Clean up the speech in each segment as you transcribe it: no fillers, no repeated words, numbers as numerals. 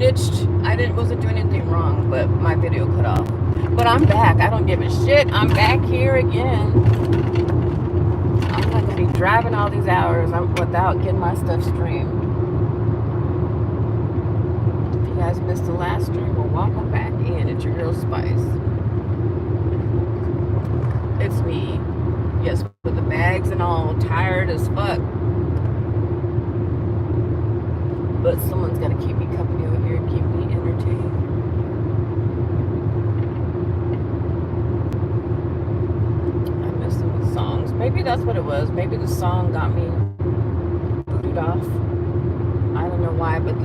ditched. Wasn't doing anything wrong, but my video cut off. But I'm back. I don't give a shit. I'm back here again. I'm not gonna be driving all these hours without getting my stuff streamed. If you guys missed the last stream, well, welcome back in. It's your girl Spice. It's me. Yes, with the bags and all, tired as fuck. But someone's got to keep me company over here, keep me entertained. I miss some of the songs. Maybe that's what it was. Maybe the song got me booted off. I don't know why, but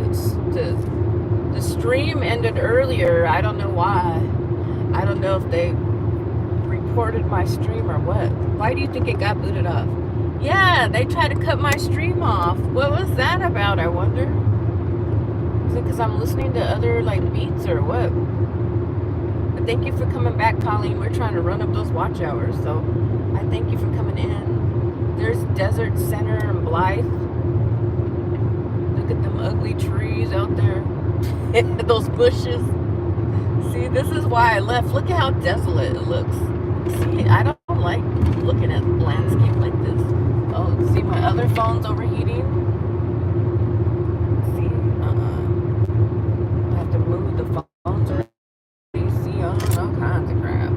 the stream ended earlier. I don't know why. I don't know if they reported my stream or what. Why do you think it got booted off? Yeah, they tried to cut my stream off. What was that about, I wonder? Is it because I'm listening to other, like, beats or what? But thank you for coming back, Colleen. We're trying to run up those watch hours, so I thank you for coming in. There's Desert Center and Blythe. Look at them ugly trees out there. Those bushes. See, this is why I left. Look at how desolate it looks. See, I don't like looking at landscape like this. Oh, see, my other phone's overheating. See, I have to move the phones around. You see, all kinds of crap.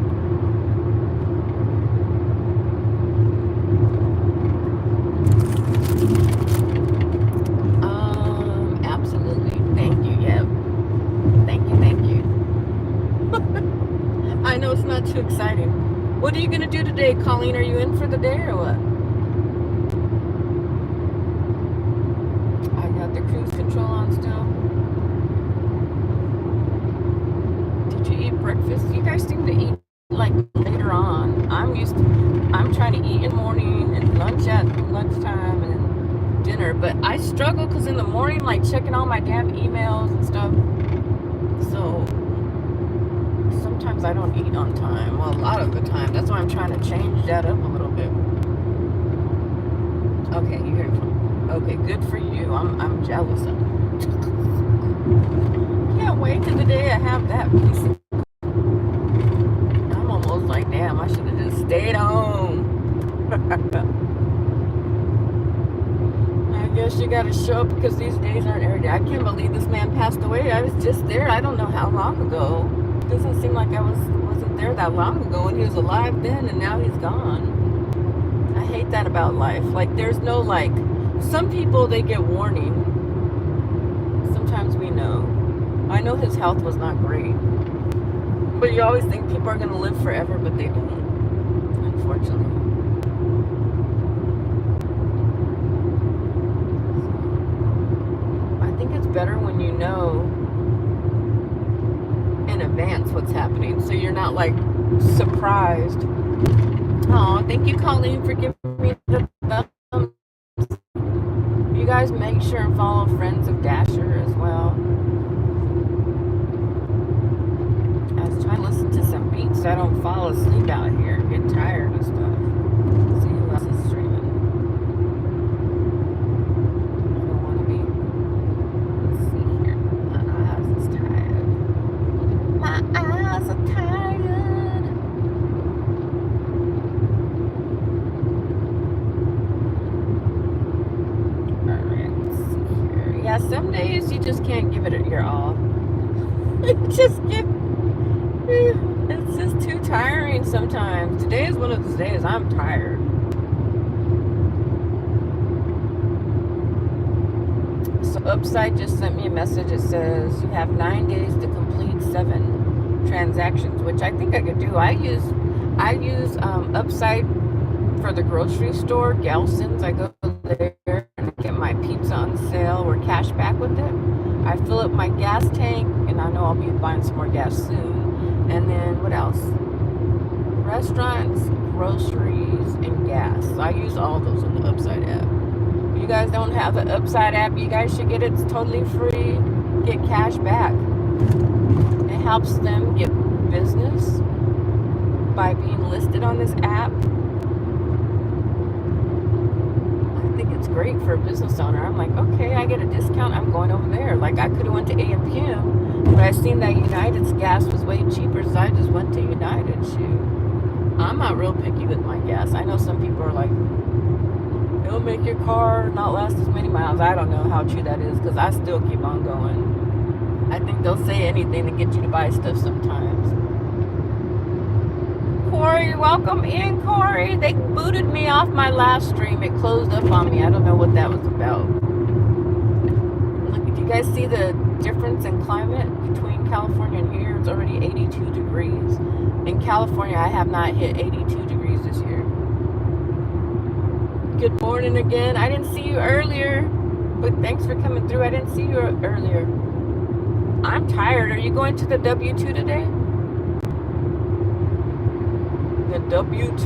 Absolutely. Thank you. Yeah. Thank you. Thank you. I know it's not too exciting. What are you gonna do today, Colleen? Are you in for the day or what? I got the cruise control on still. Did you eat breakfast? You guys seem to eat like later on. I'm trying to eat in the morning and lunch at lunchtime and then dinner. But I struggle because in the morning, like checking all my damn emails and stuff. So sometimes I don't eat on time. Well, a lot of the time. That's why I'm trying to change that up a little bit. Okay, you hear me? Okay, good for you. I'm jealous of it. Can't wait till the day I have that piece of. I'm almost like, damn, I should have just stayed home. I guess you gotta show up because these days aren't every day. I can't believe this man passed away. I was just there. I don't know how long ago. Doesn't seem like I wasn't there that long ago, and he was alive then, and now he's gone. I hate that about life. Like, there's no, like, some people, they get warning. Sometimes we know. I know his health was not great, but you always think people are going to live forever, but they don't, unfortunately. I think it's better when you know in advance what's happening, so you're not like surprised. Oh, thank you, Colleen, for giving me the thumbs. You guys make sure and follow Friends of Dasher as well. I was trying to listen to some beats so I don't fall asleep out here and get tired and stuff. Let's see who else is streaming. I don't want to be. Let's see here. My eyes is tired. My eyes are tired. Alright, let's see here. Yeah, some days you just can't give it your all. It's just too tiring sometimes. Today is one of those days I'm tired. So Upside just sent me a message. It says you have 9 days to complete 7 transactions, which I think I could do. I use Upside for the grocery store, Gelson's. I go there and get my pizza on sale or cash back with it. I fill up my gas tank, and I know I'll be buying some more gas soon. And then what else? Restaurants, groceries, and gas. So I use all those on the Upside app. If you guys don't have the Upside app, you guys should get it. It's totally free. Get cash back. It helps them get business by being listed on this app. I think it's great for a business owner. I'm like, okay, I get a discount discount, I'm going over there. Like, I could have went to AMPM, but I seen that United's gas was way cheaper, so I just went to United. Shoot, I'm not real picky with my gas. I know some people are like, it'll make your car not last as many miles. I don't know how true that is, because I still keep on going. I think they'll say anything to get you to buy stuff sometimes. Corey, welcome in, Corey. They booted me off my last stream. It closed up on me. I don't know what that was about. Look, do you guys see the difference in climate between California and here? It's already 82 degrees. In California, I have not hit 82 degrees this year. Good morning again. I didn't see you earlier, but thanks for coming through. I didn't see you earlier. I'm tired. Are you going to the W2 today? The W2.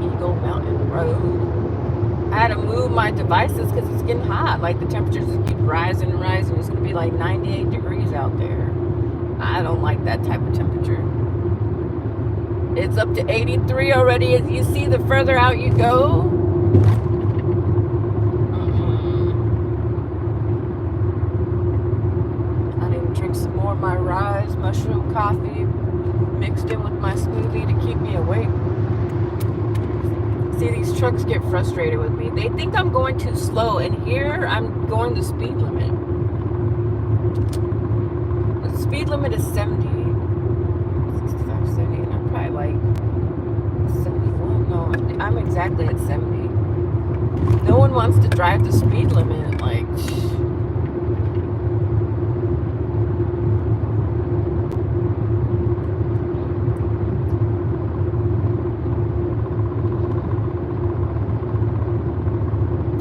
Eagle Mountain Road. I had to move my devices because it's getting hot. Like, the temperatures just keep rising and rising. It's going to be like 98 degrees out there. I don't like that type of temperature. It's up to 83 already. As you see, the further out you go. I need to drink some more of my Rise mushroom coffee mixed in with my smoothie to keep me awake. See, these trucks get frustrated with me. They think I'm going too slow, and here I'm going the speed limit. The speed limit is 70. 65, 70, and I'm probably like 71. No, I'm exactly at 70. No one wants to drive the speed limit. Like,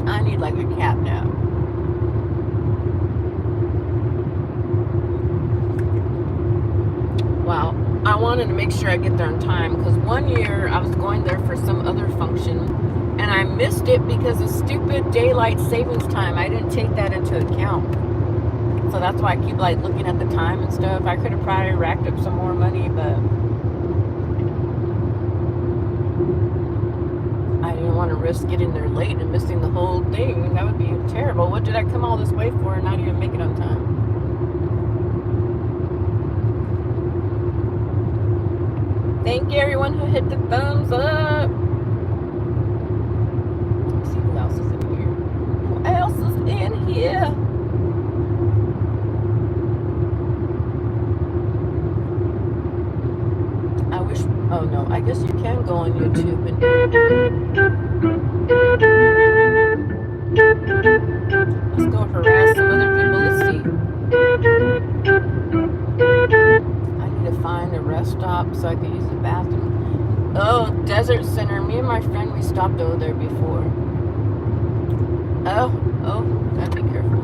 I need like a cab now. Wow. I wanted to make sure I get there on time, because one year I was going there for some other function and I missed it because of stupid daylight savings time. I didn't take that into account. So that's why I keep like looking at the time and stuff. I could have probably racked up some more money, but I didn't want to risk getting there late and missing the whole thing. That would be terrible. What did I come all this way for and not even make it on time? Thank you, everyone who hit the thumbs up. Let's see who else is in here. Who else is in here? I wish. Oh no, I guess you can go on YouTube and. Let's go harass some other people. Let's see. I need to find a rest stop so I can use the bathroom. Oh, Desert Center. Me and my friend, we stopped over there before. Oh, gotta be careful.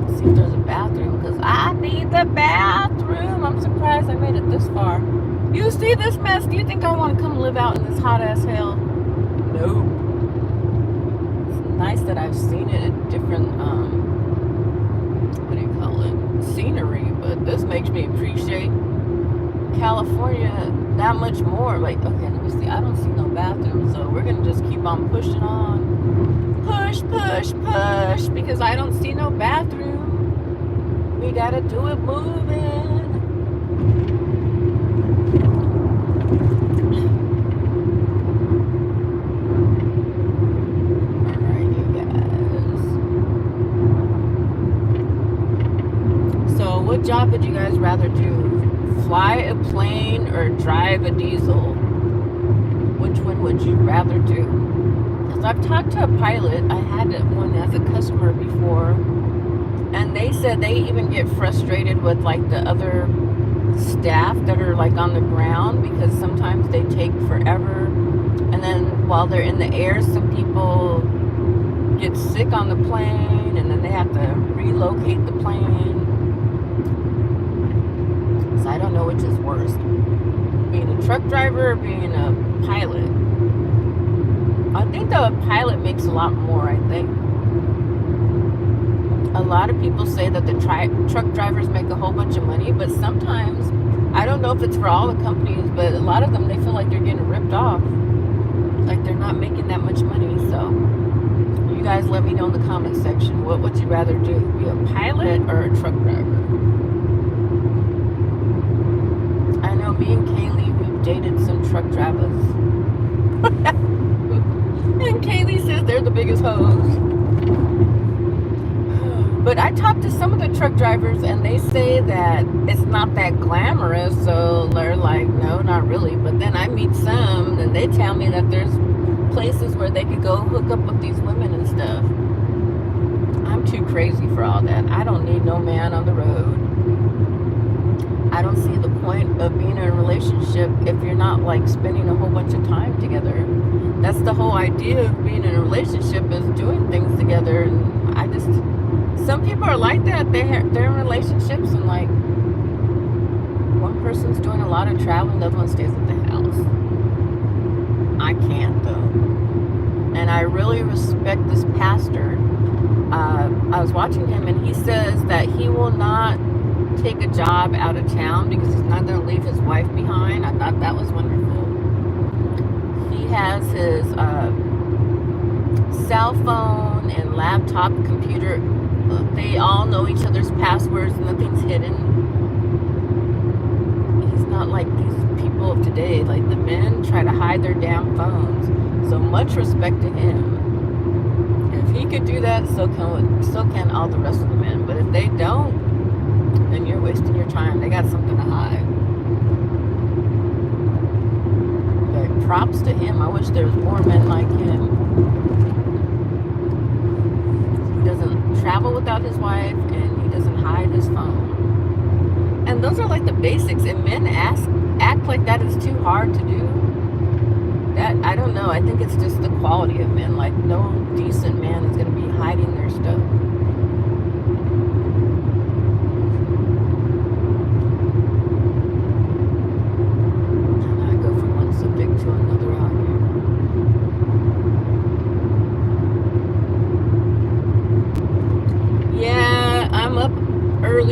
Let's see if there's a bathroom, because I need the bathroom. I'm surprised I made it this far. You see this mess? Do you think I want to come live out in this hot ass hell? No. It's nice that I've seen it in different, what do you call it? Scenery, but this makes me appreciate California that much more. Like, okay, let me see. I don't see no bathroom, so we're gonna just keep on pushing on. Push, push, push, because I don't see no bathroom. We gotta do it moving. Alright, you guys. So, what job would you guys rather do? Fly a plane or drive a diesel? Which one would you rather do? Because I've talked to a pilot. I had one as a customer before, and they said they even get frustrated with like the other staff that are like on the ground, because sometimes they take forever, and then while they're in the air, some people get sick on the plane and then they have to relocate the plane. I don't know which is worse, being a truck driver or being a pilot. I think the pilot makes a lot more. I think a lot of people say that the truck drivers make a whole bunch of money, but sometimes, I don't know if it's for all the companies, but a lot of them, they feel like they're getting ripped off, like they're not making that guys let me know in the comment section. What would you rather do? Be a pilot or a truck driver? I know me and Kaylee, we've dated some truck drivers. And Kaylee says they're the biggest hoes. But I talked to some of the truck drivers and they say that it's not that glamorous. So they're like, no, not really. But then I meet some and they tell me that there's places where they could go hook up with these women and stuff. I'm too crazy for all that. I don't need no man on the road. I don't see the point of being in a relationship if you're not like spending a whole bunch of time together. That's the whole idea of being in a relationship, is doing things together. And I just, some people are like that. They're in relationships and like one person's doing a lot of traveling, the other one stays at the house. I can't though. And I really respect this pastor. I was watching him and he says that he will not take a job out of town because he's not going to leave his wife behind. I thought that was wonderful. He has his cell phone and laptop, computer. They all know each other's passwords. Nothing's hidden. He's not like these people of today. Like the men try to hide their damn phones. So much respect to him. If he could do that, so can all the rest of the men. But if they don't, then you're wasting your time. They got something to hide. But props to him. I wish there was more men like him. He doesn't travel without his wife and he doesn't hide his phone. And those are like the basics. And men act like that is too hard to do. That, I don't know. I think it's just the quality of men. Like no decent man is going to be hiding their stuff.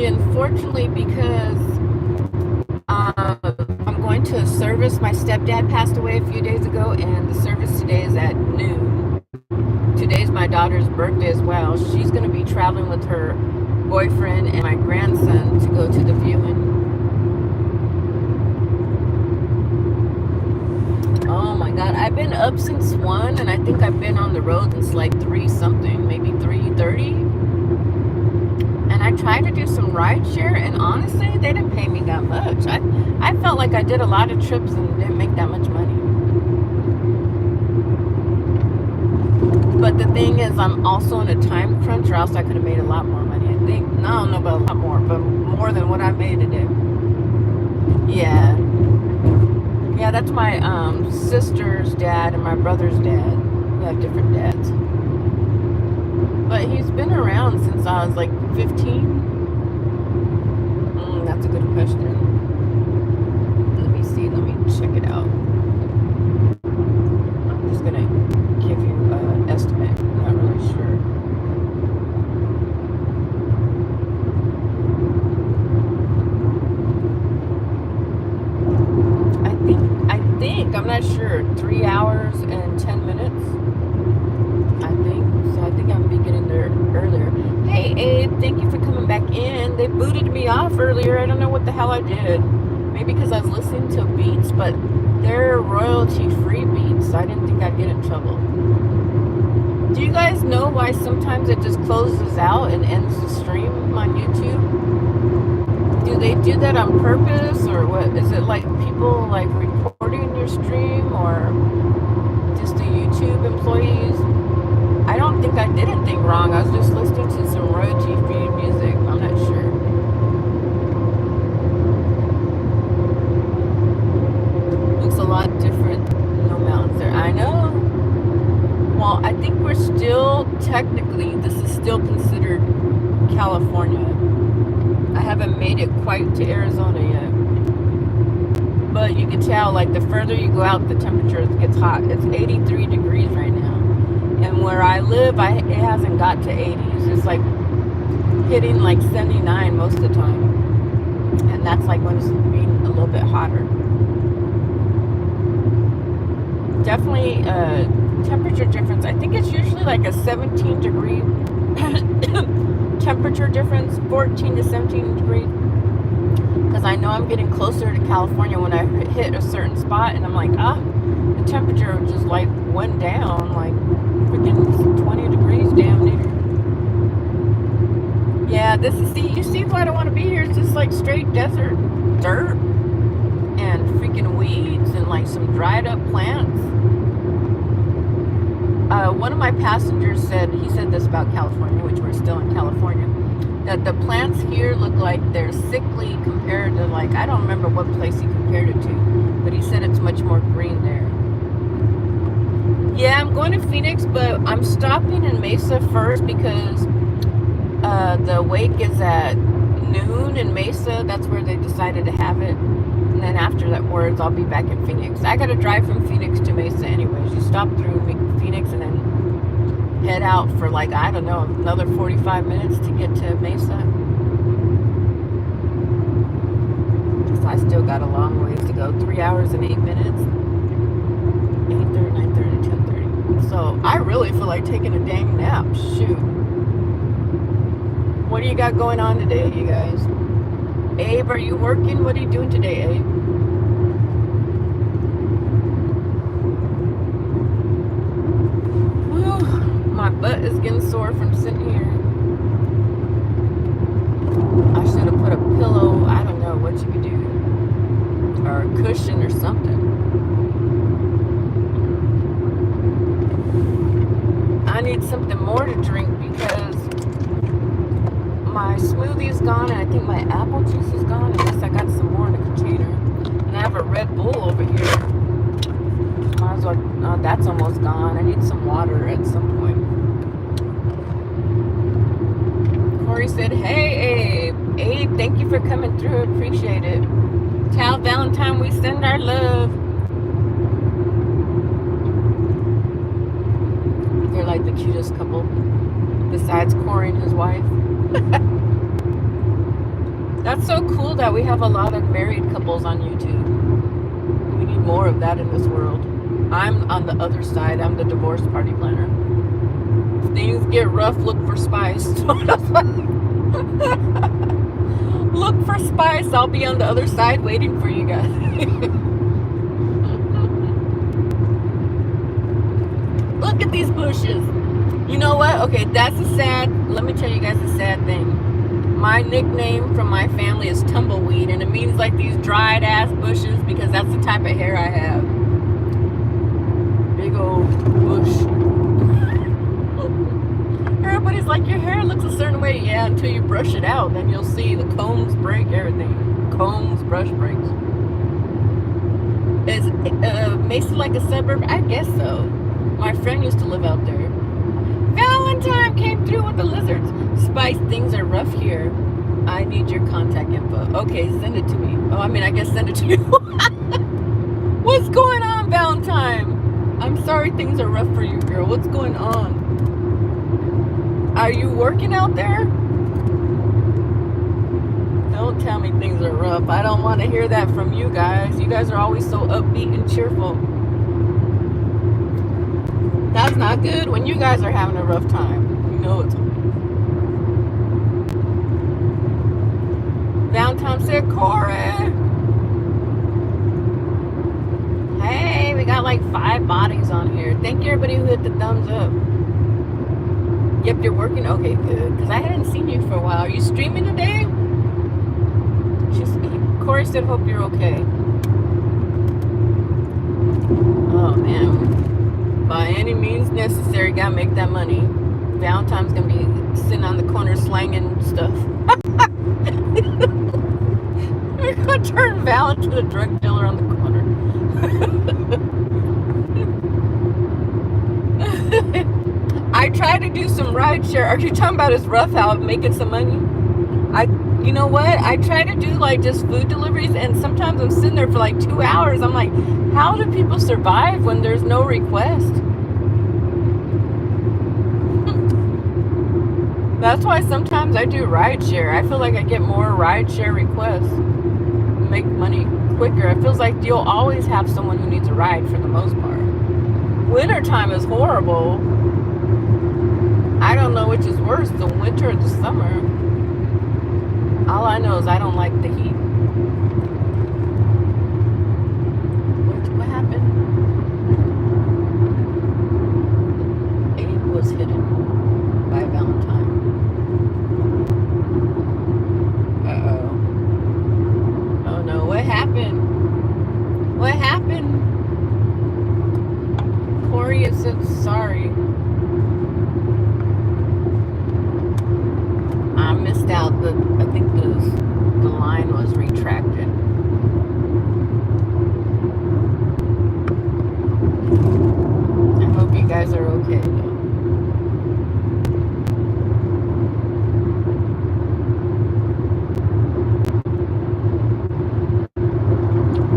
Unfortunately, because I'm going to a service. My stepdad passed away a few days ago, and the service today is at noon. Today's my daughter's birthday as well. She's going to be traveling with her boyfriend and my grandson to go to the viewing. Oh my God, I've been up since 1, and I think I've been on the road since like 3 something, maybe 3:30. I tried to do some ride share, and honestly, they didn't pay me that much. I felt like I did a lot of trips and didn't make that much money. But the thing is, I'm also in a time crunch, or else I could have made a lot more money. I think, I don't know about a lot more, but more than what I made today. Yeah. Yeah, that's my sister's dad and my brother's dad. We have different dads. But he's been around since I was like 15. That's a good question. Let me see. Let me check it out. I'm just going to give you an estimate. I'm not really sure. I think, I'm not sure, 3 hours and 10 minutes. I think I'm beginning there earlier. Hey Abe, thank you for coming back in. They booted me off earlier. I don't know what the hell I did. Maybe because I was listening to beats, but they're royalty-free beats. I didn't think I'd get in trouble. Do you guys know why sometimes it just closes out and ends the stream on YouTube? Do they do that on purpose, or what? Is it like people like recording your stream, or just the YouTube employees? I don't think I did anything wrong. I was just listening to some royalty-free music. I'm not sure. Looks a lot different. No mountains there. I know. Well, I think we're still, technically, this is still considered California. I haven't made it quite to Arizona yet. But you can tell, like, the further you go out, the temperature gets hot. It's 83 degrees right now. And where I live, it hasn't got to 80s. It's like hitting like 79 most of the time. And that's like when it's being a little bit hotter. Definitely temperature difference. I think it's usually like a 17 degree temperature difference, 14 to 17 degrees. Because I know I'm getting closer to California when I hit a certain spot, and I'm like, the temperature just like went down, like freaking 20 degrees damn near. Yeah, you see why I don't want to be here. It's just like straight desert dirt and freaking weeds and like some dried up plants. One of my passengers said this about California, which we're still in California, that the plants here look like they're sickly compared to, like, I don't remember what place he compared it to, but he said it's much more green there. Yeah, I'm going to Phoenix, but I'm stopping in Mesa first because the wake is at noon in Mesa. That's where they decided to have it. And then after that words, I'll be back in Phoenix. I got to drive from Phoenix to Mesa anyways. You stop through Phoenix and then head out for, like, I don't know, another 45 minutes to get to Mesa. So I still got a long ways to go. 3 hours and 8 minutes. 8:30, 9:30, 10:30. So I really feel like taking a dang nap. Shoot. What do you got going on today, you guys? Abe, are you working? What are you doing today, Abe? Whew, my butt is getting sore from sitting here. I should have put a pillow, I don't know what you could do, or a cushion or something. I need something more to drink because my smoothie is gone, and I think my apple juice is gone, unless I got some more in a container. And I have a Red Bull over here. Might as well, that's almost gone. I need some water at some point. Corey said, hey, Abe. Abe, thank you for coming through. Appreciate it. Tell Valentine we send our love. They're like the cutest couple, besides Corey and his wife. That's so cool that we have a lot of married couples on YouTube. We need more of that in this world. I'm on the other side. I'm the divorce party planner. If things get rough, look for Spice. Look for Spice. I'll be on the other side waiting for you guys. Look at these bushes. You know what? Okay, let me tell you guys a sad thing. My nickname from my family is Tumbleweed, and it means like these dried ass bushes because that's the type of hair I have. Big old bush. Everybody's like, your hair looks a certain way. Yeah, until you brush it out, then you'll see the combs break everything. Combs, brush breaks. Is Mesa like a suburb? I guess so. My friend used to live out there. Valentine came through with the lizards. Spice, things are rough here. I need your contact info. Okay, send it to me. Oh, I mean, I guess send it to you. What's going on, Valentine? I'm sorry things are rough for you, girl. What's going on? Are you working out there? Don't tell me things are rough. I don't want to hear that from you guys. You guys are always so upbeat and cheerful. That's not good when you guys are having a rough time. You know it's. Valentine said, Corey. Hey, we got like 5 bodies on here. Thank you everybody who hit the thumbs up. Yep, you're working? Okay, good. Because I hadn't seen you for a while. Are you streaming today? Corey said, hope you're okay. Oh, man. By any means necessary, gotta make that money. Valentine's gonna be sitting on the corner slanging stuff. We're gonna turn Val into a drug dealer on the corner. I tried to do some ride share. Are you talking about his rough how making some money? You know what? I try to do like just food deliveries, and sometimes I'm sitting there for like 2 hours. I'm like, how do people survive when there's no request? That's why sometimes I do ride share. I feel like I get more ride share requests. Make money quicker. It feels like you'll always have someone who needs a ride for the most part. Wintertime is horrible. I don't know which is worse, the winter or the summer. All I know is I don't like the heat. What happened? Abe was hidden by Valentine. Uh-oh. Oh no, what happened? What happened? Corey is so sorry. I missed out. I think the line was retracted. I hope you guys are okay though.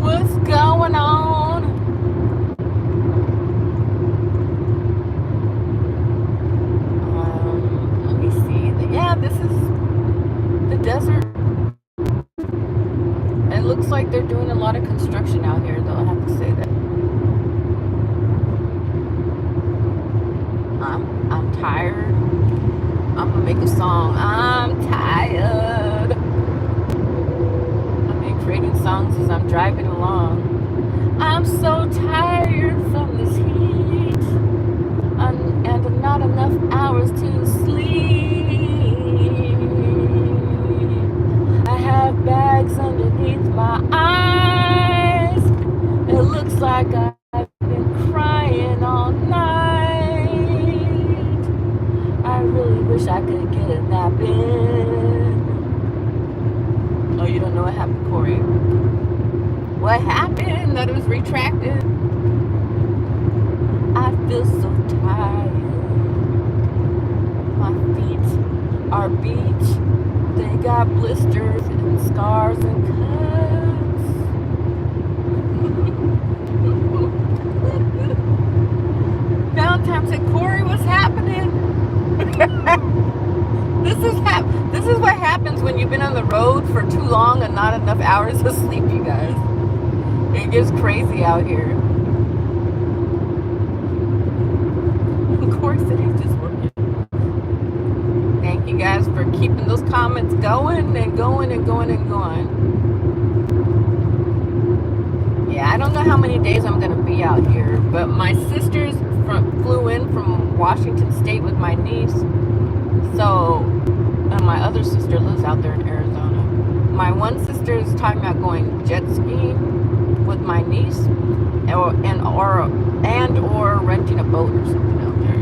What's going on? Let me see. Yeah, this is the desert. It looks like they're doing a lot of construction out here, though. I have to say that. I'm tired. I'm gonna make a song. I'm tired. I've been creating songs as I'm driving along. I'm so tired from this heat, and not enough hours to sleep. I have bags underneath my eyes. It looks like I've been crying all night. I really wish I could get a nap in. Oh, you don't know what happened, Corey? What happened? That it was retracted. I feel so tired. My feet are beat. They got blisters and scars and cuts. Valentine said, Corey, what's happening? This is what happens when you've been on the road for too long and not enough hours of sleep, you guys. It gets crazy out here. Corey said he's just working. Thank you guys for keeping those comments going and going and going and going. Yeah, I don't know how many days I'm gonna be out here, but my sisters flew in from Washington State with my niece. So, and my other sister lives out there in Arizona. My one sister is talking about going jet skiing with my niece, or renting a boat or something out there.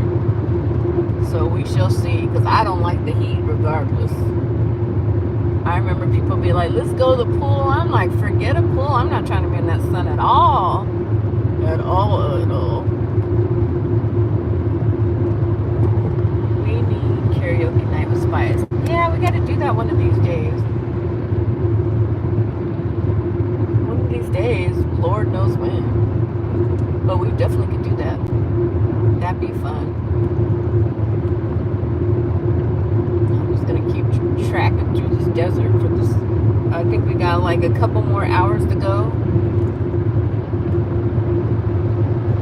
So we shall see, because I don't like the heat regardless. I remember people be like, let's go to the pool. I'm like, forget a pool. I'm not trying to be in that sun at all. At all, at all. We need karaoke night with Spice. Yeah, we got to do that one of these days. One of these days, Lord knows when. But we definitely could do that. That'd be fun. I'm just gonna keep tracking through this desert for this. I think we got like a couple more hours to go.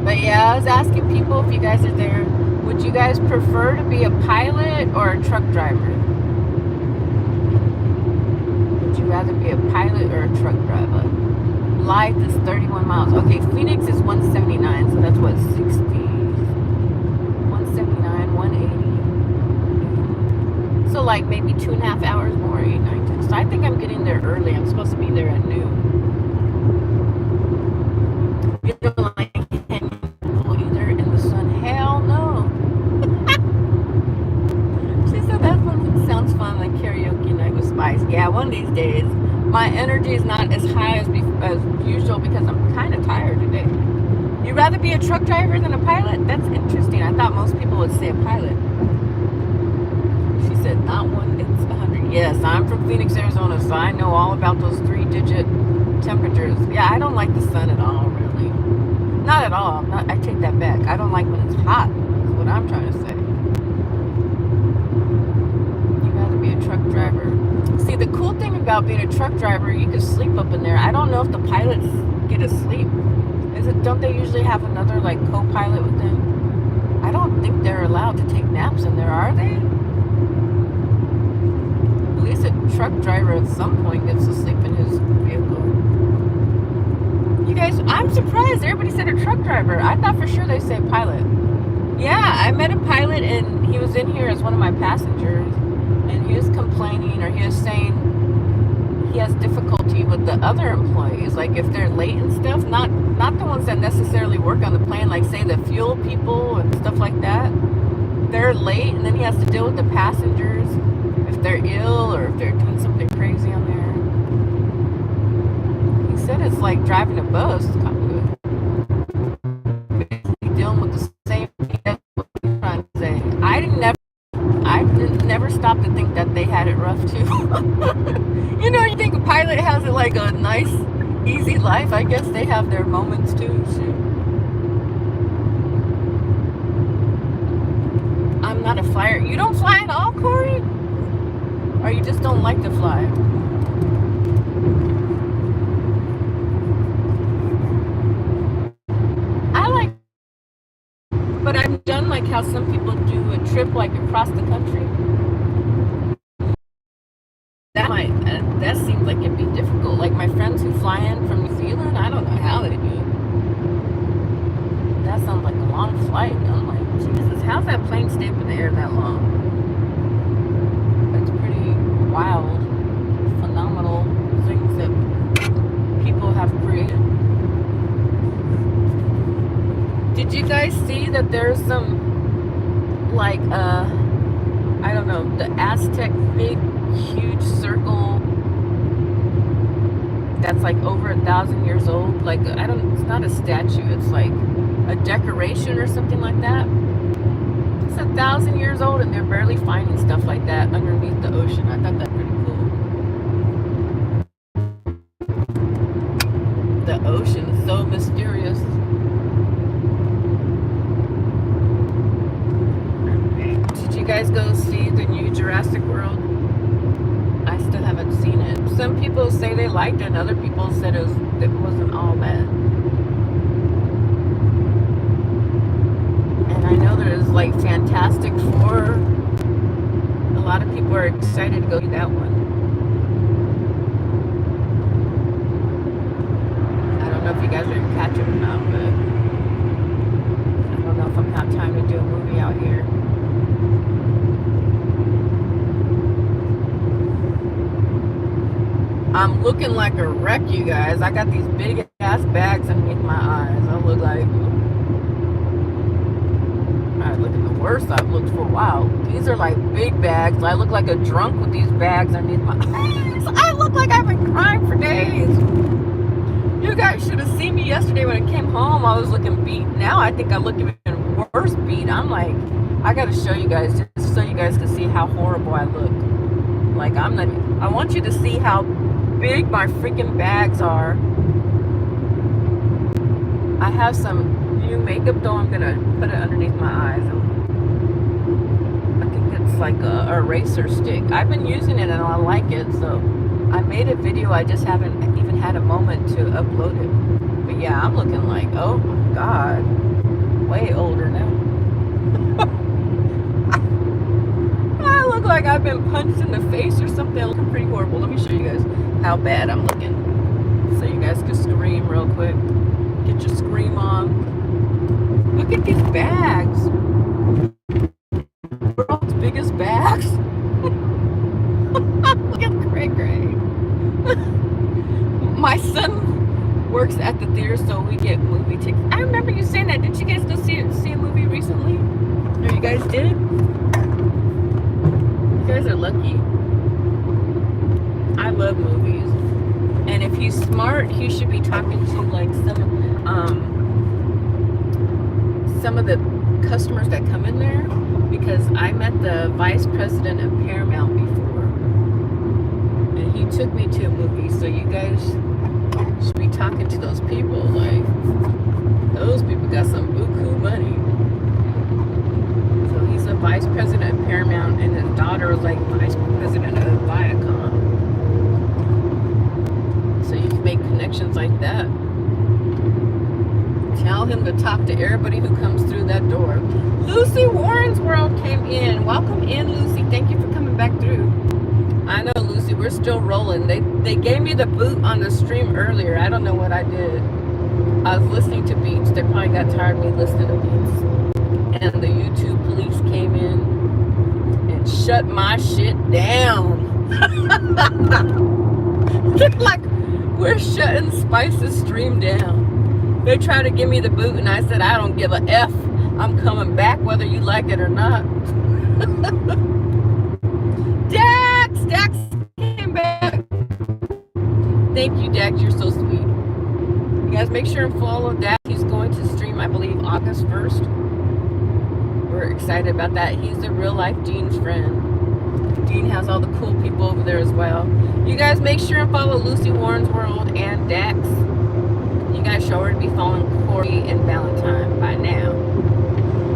But yeah, I was asking people if you guys are there. Would you guys prefer to be a pilot or a truck driver? Would you rather be a pilot or a truck driver? Life is 31 miles. Okay, Phoenix is 179, so that's what, 60, 179, 180. So like maybe 2.5 hours more, 8, 9, 10. So I think I'm getting there early. I'm supposed to be there at noon. You know, like, can you either in the sun? Hell no. She said that one sounds fun, like karaoke night with Spice. Yeah, one of these days. My energy is not as high as usual because I'm kind of tired today. You'd rather be a truck driver than a pilot? That's interesting. I thought most people would say a pilot. She said, not one, it's 100. Yes, I'm from Phoenix, Arizona, so I know all about those 3-digit temperatures. Yeah, I don't like the sun at all, really. Not at all. I take that back. I don't like when it's hot, is what I'm trying to say. You'd rather be a truck driver. See, the cool thing about being a truck driver, you can sleep up in there. I don't know if the pilots get to sleep. Don't they usually have another like co-pilot with them? I don't think they're allowed to take naps in there, are they? At least a truck driver at some point gets to sleep in his vehicle. You guys, I'm surprised. Everybody said a truck driver. I thought for sure they said pilot. Yeah, I met a pilot and he was in here as one of my passengers, and he was complaining, or he was saying he has difficulty with the other employees, like if they're late and stuff, not the ones that necessarily work on the plane, like say the fuel people and stuff like that. They're late, and then he has to deal with the passengers if they're ill or if they're doing something crazy on there. He said it's like driving a bus, basically dealing with the same thing. That's what he's trying to say. I didn't never stop to think that they had it rough too. You know, you think a pilot has it like a nice, easy life. I guess they have their moments too. Shoot. I'm not a flyer. You don't fly at all, Corey? Or you just don't like to fly? I like, but I've done like how some people do a trip like across the country. That seems like it'd be difficult. Like my friends who fly in from New Zealand, I don't know how they do it. That sounds like a long flight. I'm like, Jesus, how's that plane stay up in the air that long? It's pretty wild, phenomenal things that people have created. Did you guys see that there's some, like, I don't know, the Aztec big, huge circle that's like over 1,000 years old? Like, it's not a statue, it's like a decoration or something like that. It's 1,000 years old, and they're barely finding stuff like that underneath the ocean. I thought that pretty cool. The ocean is so mysterious. Did you guys go see the new Jurassic World? I still haven't seen it. Some people say they liked it, and other people said it wasn't all bad. And I know there's like Fantastic Four. A lot of people are excited to go see that one. I don't know if you guys are gonna catch it or not, but I don't know if I'm gonna have time to do a movie out here. I'm looking like a wreck, you guys. I got these big ass bags underneath my eyes. I look like, I look at the worst I've looked for a while. These are like big bags. I look like a drunk with these bags underneath my eyes. I look like I've been crying for days. You guys should have seen me yesterday when I came home. I was looking beat. Now I think I look even worse beat. I'm like, I gotta show you guys just so you guys can see how horrible I look. Like, I want you to see how big my freaking bags are. I have some new makeup though. I'm gonna put it underneath my eyes. I think it's like a eraser stick. I've been using it and I like it, so I made a video. I just haven't even had a moment to upload it. But yeah, I'm looking like, oh my god, way older now. I look like I've been punched in the face or something. Looking pretty horrible. Let me show you guys how bad I'm looking, so you guys can scream real quick. Get your scream on. Look at these bags. World's biggest bags. Look at Cray Cray. My son works at the theater, so we get movie tickets. I remember you saying that. Did you guys go see a movie recently? Or you guys did? You guys are lucky. I love movies, and if he's smart, he should be talking to like some of the customers that come in there, because I met the vice president of Paramount before, and he took me to a movie. So you guys should be talking to those people. Like, those people got some buku money. So he's a vice president of Paramount, and his daughter was like vice president of Viacom. So you can make connections like that. Tell him to talk to everybody who comes through that door. Lucy Warren's World came in. Welcome in, Lucy. Thank you for coming back through. I know, Lucy, we're still rolling. They gave me the boot on the stream earlier. I don't know what I did. I was listening to beats. They probably got tired of me listening to beats. And the YouTube police came in and shut my shit down. Look like we're shutting Spice's stream down. They tried to give me the boot, and I said, I don't give a F. I'm coming back whether you like it or not. Dax came back. Thank you, Dax. You're so sweet. You guys make sure and follow Dax. He's going to stream, I believe, August 1st. We're excited about that. He's the real life Dean's friend. Dean has all the cool people over there as well. You guys make sure and follow Lucy Warren's World and Dax. You guys sure to be following Corey and Valentine by now.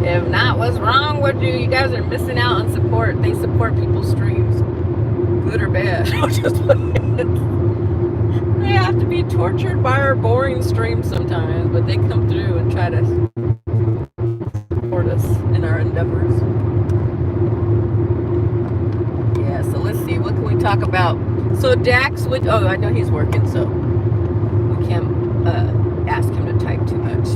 If not, what's wrong with you? You guys are missing out on support. They support people's streams, good or bad. They have to be tortured by our boring streams sometimes, but they come through and try to support us in our endeavors. Yeah, so let's see. What can we talk about? So Dax would. Oh, I know he's working, so we can't ask him to type too much.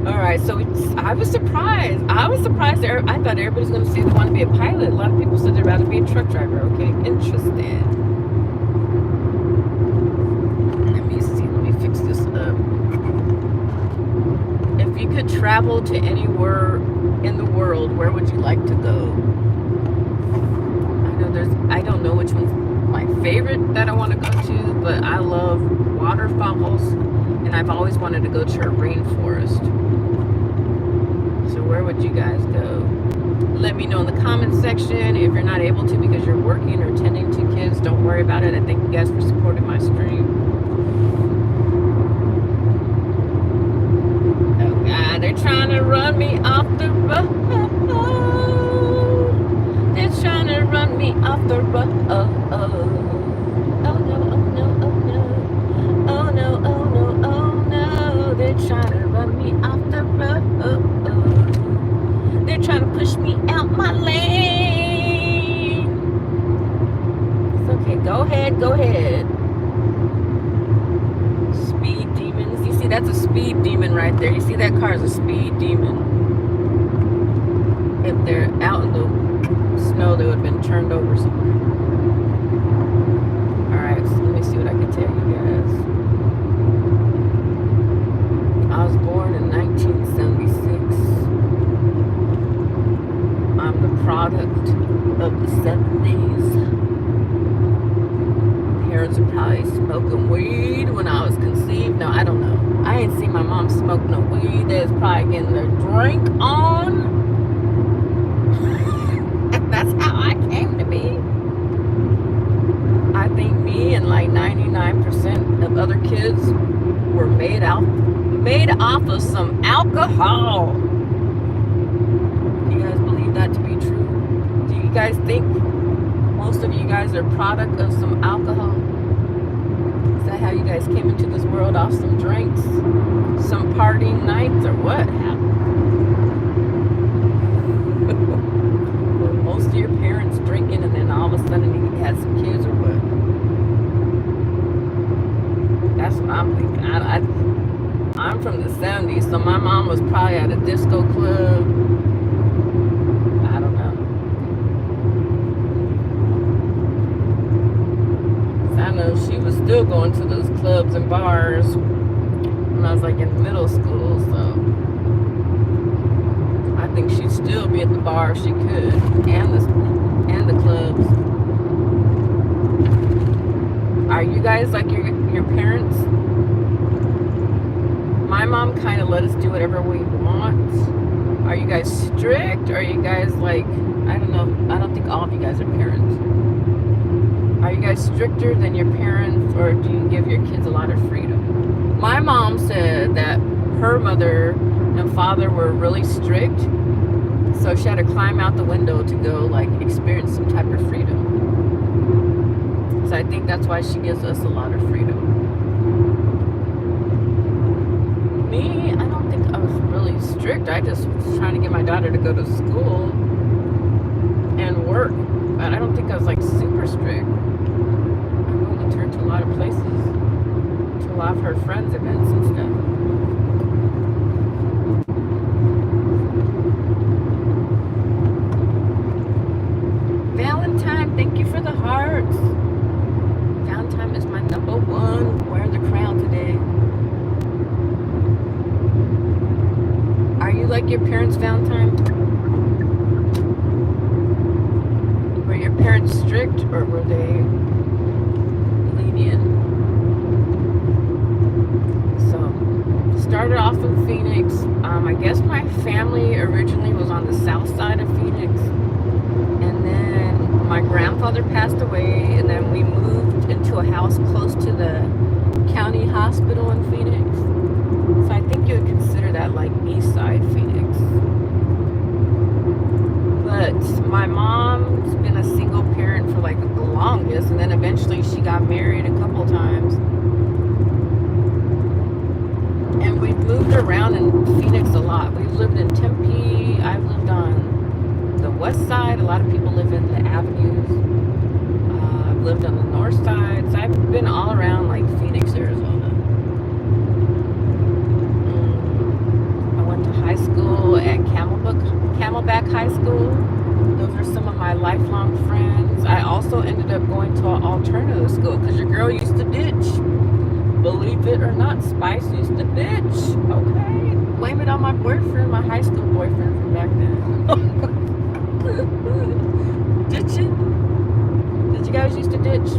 All right, so I was surprised. I thought everybody was going to say they want to be a pilot. A lot of people said they'd rather be a truck driver. Okay, interesting. Let me see. Let me fix this up. If you could travel to anywhere in the world, where would you like to go? I don't know which one's my favorite that I want to go to, but I love waterfalls, and I've always wanted to go to a rainforest. So where would you guys go? Let me know in the comment section. If you're not able to because you're working or tending to kids, don't worry about it. I thank you guys for supporting my stream. Oh God, they're trying to run me off the road. They're trying to run me off the road. Oh no, oh no, oh no. Oh no, oh no, oh no. They're trying to run me off the road. They're trying to push me out my lane. It's okay, go ahead, go ahead. Speed demons. You see, that's a speed demon right there. You see that car is a speed demon. If they're out in the snow, they would have been turned over somewhere. Alright, so let me see what I can tell you guys. I was born in 1976. I'm the product of the 70s. Parents were probably smoking weed when I was conceived. No, I don't know. I ain't seen my mom smoke no weed. They was probably getting their drink on. And that's how I came to be. I think me and like 99% of other kids were made off of some alcohol. Do you guys believe that to be true? Do you guys think most of you guys are product of some alcohol? Is that how you guys came into this world, off some drinks, some partying nights, or what happened? Were most of your parents drinking and then all of a sudden you had some kids, or what? That's what I'm thinking. I'm from the 70s, so my mom was probably at a disco club. I don't know. So I know she was still going to those clubs and bars when I was like in middle school, so I think she'd still be at the bar if she could, and the clubs. Are you guys like your parents? My mom kind of let us do whatever we want. Are you guys strict? Or are you guys like, I don't know. I don't think all of you guys are parents. Are you guys stricter than your parents, or do you give your kids a lot of freedom? My mom said that her mother and father were really strict, so she had to climb out the window to go like experience some type of freedom. So I think that's why she gives us a lot of freedom. Me, I don't think I was really strict. I just was trying to get my daughter to go to school and work. But I don't think I was like super strict. I've only turned to a lot of places, to a lot of her friends' events and stuff. Valentine, thank you for the hearts. Valentine is my number one. Wearing the crown today. Are you like your parents' Valentine? Were your parents strict or were they lenient? So, started off in Phoenix. I guess my family originally was on the south side of Phoenix. And then my grandfather passed away, and then we moved into a house close to the county hospital in Phoenix. So I think you would consider that like east side Phoenix. But my mom's been a single parent for like the longest, and then eventually she got married a couple times. And we've moved around in Phoenix a lot. We've lived in Tempe. I've lived on the west side. A lot of people live in the avenues. I've lived on the north side. So I've been all around like Phoenix, Arizona. I went to high school at Camelback High School. Those are some of my lifelong friends. I also ended up going to an alternative school because your girl used to ditch. Believe it or not, Spice used to ditch. Okay. Blame it on my boyfriend, my high school boyfriend from back then. Ditching. Did you guys used to ditch?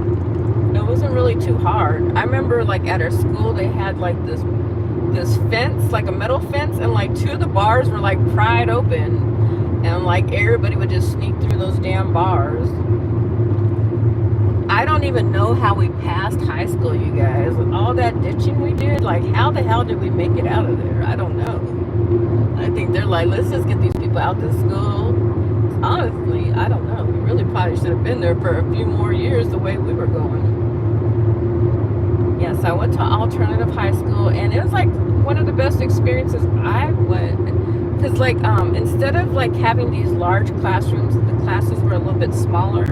It wasn't really too hard. I remember like at our school they had like this fence, like a metal fence, and like two of the bars were like pried open, and like everybody would just sneak through those damn bars. I don't even know how we passed high school, you guys. With all that ditching we did, like how the hell did we make it out of there? I don't know. I think they're like, let's just get these people out to school. Honestly, I don't know. We really probably should have been there for a few more years the way we were going. Yes, I went to alternative high school, and it was like one of the best experiences I went. Because like instead of like having these large classrooms, the classes were a little bit smaller,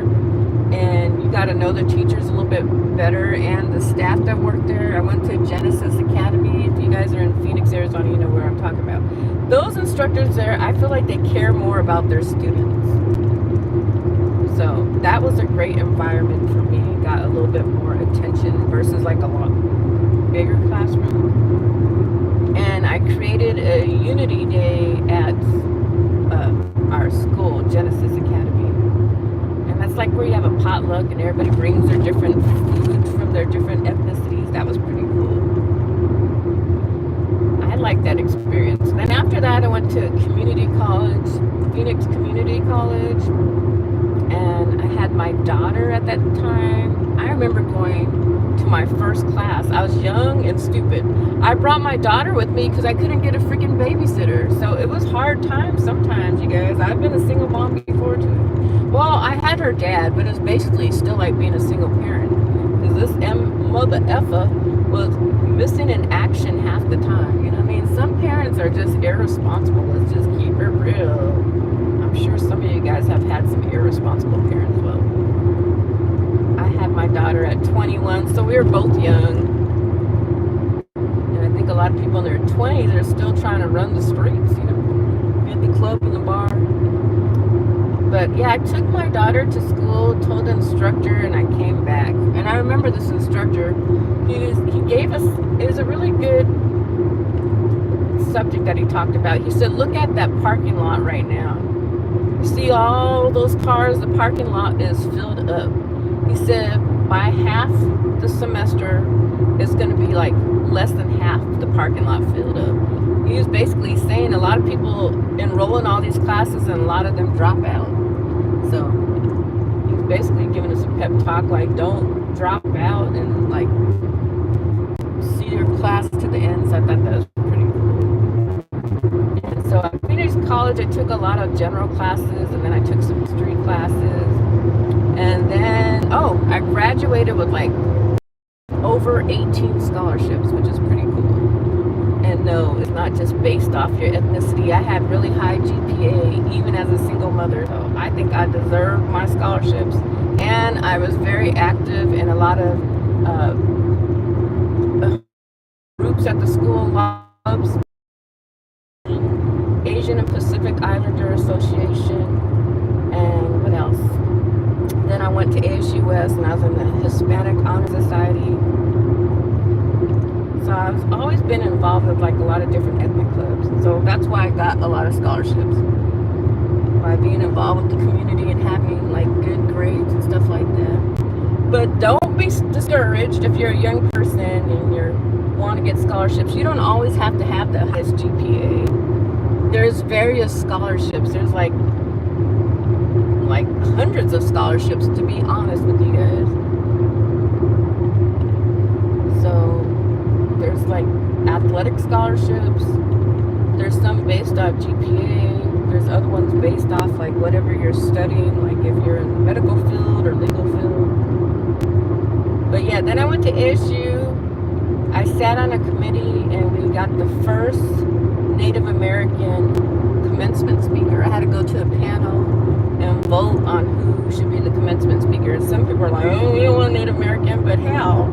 and you got to know the teachers a little bit better and the staff that worked there. I went to Genesis Academy. If you guys are in Phoenix, Arizona, you know where I'm talking about. Those instructors there, I feel like they care more about their students. So that was a great environment for me. Got a little bit more attention versus like a lot bigger classroom. And I created a Unity Day at our school, Genesis Academy. And that's like where you have a potluck and everybody brings their different foods from their different ethnicities. That was pretty cool. I liked that experience. Then after that, I went to community college, Phoenix Community College. And I had my daughter at that time. I remember going to my first class. I was young and stupid. I brought my daughter with me because I couldn't get a freaking babysitter. So it was hard times sometimes, you guys. I've been a single mom before too. Well, I had her dad, but it's basically still like being a single parent. Because this mother effer was missing in action half the time. You know what I mean? Some parents are just irresponsible. Let's just keep it real. I'm sure some of you guys have had some irresponsible parents. Well, I had my daughter at 21, so we were both young. And I think a lot of people in their 20s are still trying to run the streets, you know, be at the club and the bar. But yeah, I took my daughter to school, told the instructor, and I came back. And I remember this instructor, he gave us, it was a really good subject that he talked about. He said, look at that parking lot right now. You see all those cars, the parking lot is filled up. He said by half the semester, it's going to be like less than half the parking lot filled up. He was basically saying a lot of people enroll in all these classes and a lot of them drop out. So he was basically giving us a pep talk like, don't drop out and like see your class to the end. So I thought that was pretty cool. And so at Phoenix College, I took a lot of general classes, and then I took some history classes. And then, I graduated with like over 18 scholarships, which is pretty cool. And And no, it's not just based off your ethnicity. I had really high GPA even as a single mother. So I think I deserve my scholarships. And I was very active in a lot of groups at the school, clubs, Asian and Pacific Islander Association, and what else? Then I went to ASUS and I was in the Hispanic Honor Society. So I've always been involved with like a lot of different ethnic clubs. So that's why I got a lot of scholarships. By being involved with the community and having like good grades and stuff like that. But don't be discouraged if you're a young person and you want to get scholarships. You don't always have to have the highest GPA. There's various scholarships. There's like hundreds of scholarships, to be honest with you guys. So there's like athletic scholarships. There's some based off GPA. There's other ones based off like whatever you're studying, like if you're in the medical field or legal field. But yeah, then I went to ASU. I sat on a committee and we got the first Native American commencement speaker. I had to go to a panel and vote on who should be the commencement speaker. Some people are like, oh, we don't want Native American, but hell,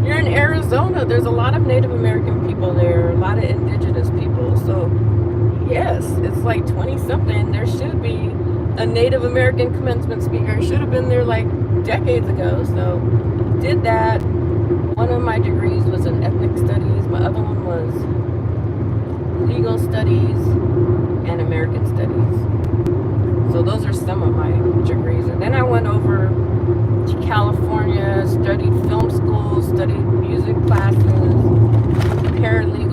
you're in Arizona. There's a lot of Native American people there, a lot of indigenous people. So yes, it's like 20-something. There should be a Native American commencement speaker. Should have been there like decades ago. So did that. One of my degrees was in ethnic studies. My other one was legal studies and American studies. So those are some of my degrees. And then I went over to California, studied film school, studied music classes, paralegal